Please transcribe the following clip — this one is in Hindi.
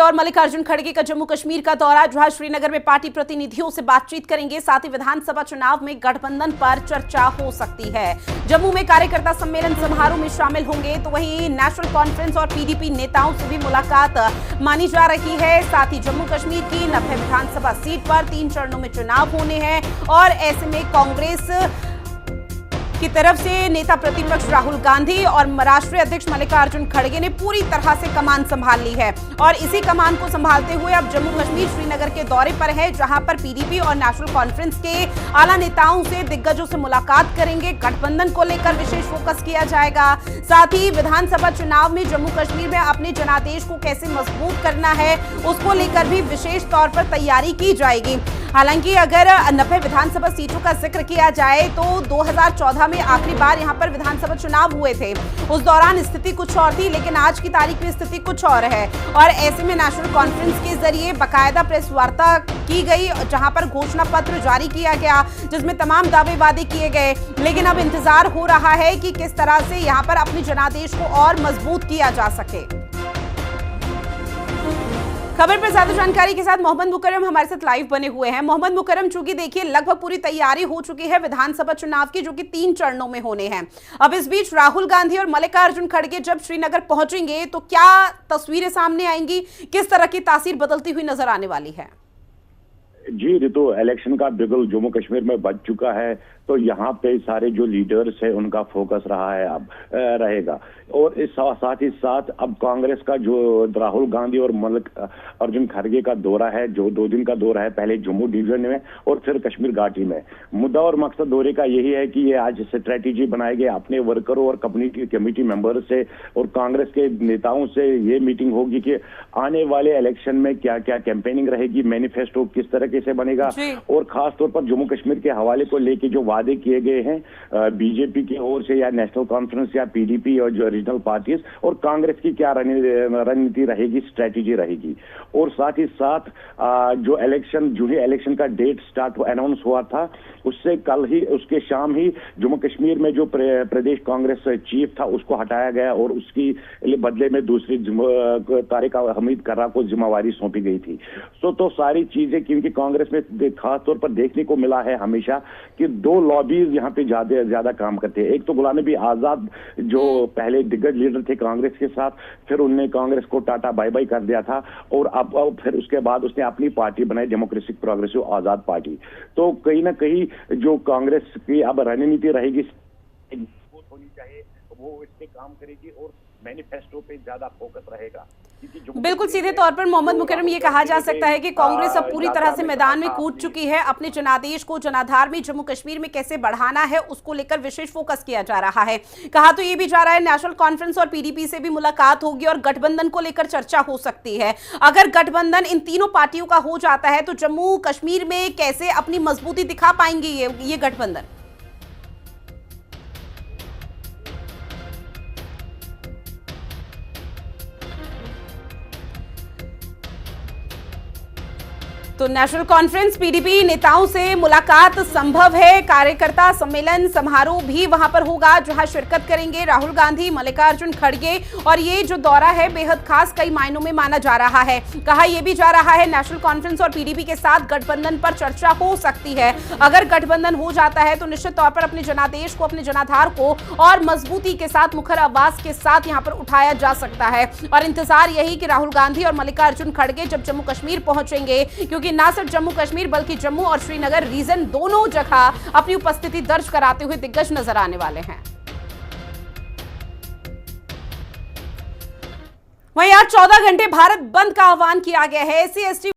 और मल्लिकार्जुन खड़गे का जम्मू कश्मीर का दौरा, जहां श्रीनगर में पार्टी प्रतिनिधियों से बातचीत करेंगे। साथ ही विधानसभा चुनाव में गठबंधन पर चर्चा हो सकती है। जम्मू में कार्यकर्ता सम्मेलन समारोह में शामिल होंगे, तो वहीं नेशनल कॉन्फ्रेंस और पीडीपी नेताओं से भी मुलाकात मानी जा रही है। साथ ही जम्मू कश्मीर की 90 विधानसभा सीट पर 3 चरणों में चुनाव होने हैं और ऐसे में कांग्रेस की तरफ से नेता प्रतिपक्ष राहुल गांधी और राष्ट्रीय अध्यक्ष मल्लिकार्जुन खड़गे ने पूरी तरह से कमान संभाल ली है और इसी कमान को संभालते हुए अब जम्मू कश्मीर श्रीनगर के दौरे पर है, जहां पर पीडीपी और नेशनल कॉन्फ्रेंस के आला नेताओं से दिग्गजों से मुलाकात करेंगे। गठबंधन को लेकर विशेष फोकस किया जाएगा। साथ ही विधानसभा चुनाव में जम्मू कश्मीर में अपने जनादेश को कैसे मजबूत करना है, उसको लेकर भी विशेष तौर पर तैयारी की जाएगी। हालांकि अगर 90 विधानसभा सीटों का जिक्र किया जाए तो 2014 में आखिरी बार यहां पर विधानसभा चुनाव हुए थे। उस दौरान स्थिति कुछ और थी, लेकिन आज की तारीख में स्थिति कुछ और है और ऐसे में नेशनल कॉन्फ्रेंस के जरिए बाकायदा प्रेस वार्ता की गई, जहां पर घोषणा पत्र जारी किया गया जिसमें तमाम दावे वादे किए गए। लेकिन अब इंतजार हो रहा है कि किस तरह से यहां पर अपने जनादेश को और मजबूत किया जा सके। खबर पर ज्यादा जानकारी के साथ मोहम्मद मुकर्रम हमारे साथ लाइव बने हुए हैं। मोहम्मद मुकर्रम, चूंकि देखिए लगभग पूरी तैयारी हो चुकी है विधानसभा चुनाव की, जो कि 3 चरणों में होने हैं। अब इस बीच राहुल गांधी और मल्लिकार्जुन खड़गे जब श्रीनगर पहुंचेंगे तो क्या तस्वीरें सामने आएंगी, किस तरह की तासीर बदलती हुई नजर आने वाली है? जी रितु, इलेक्शन का बिगुल जम्मू कश्मीर में बज चुका है, तो यहाँ पे सारे जो लीडर्स है उनका फोकस रहा है अब रहेगा। और इस साथ ही साथ अब कांग्रेस का जो राहुल गांधी और मल्लिकार्जुन खड़गे का दौरा है, जो 2 दिन का दौरा है, पहले जम्मू डिवीजन में और फिर कश्मीर घाटी में। मुद्दा और मकसद दौरे का यही है कि ये आज स्ट्रेटेजी बनाएंगे अपने वर्करों और कमेटी मेंबर से और कांग्रेस के नेताओं से। ये मीटिंग होगी कि आने वाले इलेक्शन में क्या क्या कैंपेनिंग रहेगी, मैनिफेस्टो किस तरह से बनेगा और खास तौर पर जम्मू कश्मीर के हवाले को लेके जो वादे किए गए हैं बीजेपी की ओर से या नेशनल कॉन्फ्रेंस या पीडीपी और जो रीजनल पार्टीज और कांग्रेस की क्या रणनीति रहेगी, स्ट्रेटेजी रहेगी। और साथ ही साथ जो ही इलेक्शन का डेट अनाउंस हुआ था, उससे कल ही उसके शाम ही जम्मू कश्मीर में जो प्रदेश कांग्रेस चीफ था उसको हटाया गया और उसकी बदले में दूसरी तारिक हमीद कर्रा को जिम्मेवारी सौंपी गई थी। तो सारी चीजें, क्योंकि कांग्रेस में खास तौर पर देखने को मिला है हमेशा कि 2 लॉबीज यहाँ पे ज्यादा काम करते हैं। एक तो गुलाम नबी आजाद जो पहले दिग्गज लीडर थे कांग्रेस के साथ, फिर उनने कांग्रेस को टाटा बाय बाय कर दिया था और अब फिर उसके बाद उसने अपनी पार्टी बनाई, डेमोक्रेटिक प्रोग्रेसिव आजाद पार्टी। तो कहीं ना कहीं जो कांग्रेस की अब रणनीति रहेगी होनी चाहिए, वो इस पे काम करेगी और मैनिफेस्टो पे ज्यादा फोकस रहेगा। बिल्कुल सीधे तौर पर मोहम्मद मुकर्रम, ये कहा जा सकता है कि कांग्रेस अब पूरी तरह से मैदान में कूद चुकी है। अपने जनादेश को जनाधार में जम्मू कश्मीर में कैसे बढ़ाना है, उसको लेकर विशेष फोकस किया जा रहा है। कहा तो ये भी जा रहा है नेशनल कॉन्फ्रेंस और पीडीपी से भी मुलाकात होगी और गठबंधन को लेकर चर्चा हो सकती है। अगर गठबंधन इन तीनों पार्टियों का हो जाता है तो जम्मू कश्मीर में कैसे अपनी मजबूती दिखा पाएंगे ये गठबंधन? तो नेशनल कॉन्फ्रेंस पीडीपी नेताओं से मुलाकात संभव है। कार्यकर्ता सम्मेलन समारोह भी वहां पर होगा, जहां शिरकत करेंगे राहुल गांधी, मल्लिकार्जुन खड़गे और ये जो दौरा है बेहद खास कई मायनों में माना जा रहा है। कहा यह भी जा रहा है नेशनल कॉन्फ्रेंस और पीडीपी के साथ गठबंधन पर चर्चा हो सकती है। अगर गठबंधन हो जाता है तो निश्चित तौर पर अपने जनादेश को, अपने जनाधार को और मजबूती के साथ, मुखर आवाज के साथ यहां पर उठाया जा सकता है। और इंतजार यही कि राहुल गांधी और मल्लिकार्जुन खड़गे जब जम्मू कश्मीर पहुंचेंगे, क्योंकि न सिर्फ जम्मू कश्मीर बल्कि जम्मू और श्रीनगर रीजन दोनों जगह अपनी उपस्थिति दर्ज कराते हुए दिग्गज नजर आने वाले हैं। वहीं आज 14 घंटे भारत बंद का आह्वान किया गया है। SC ST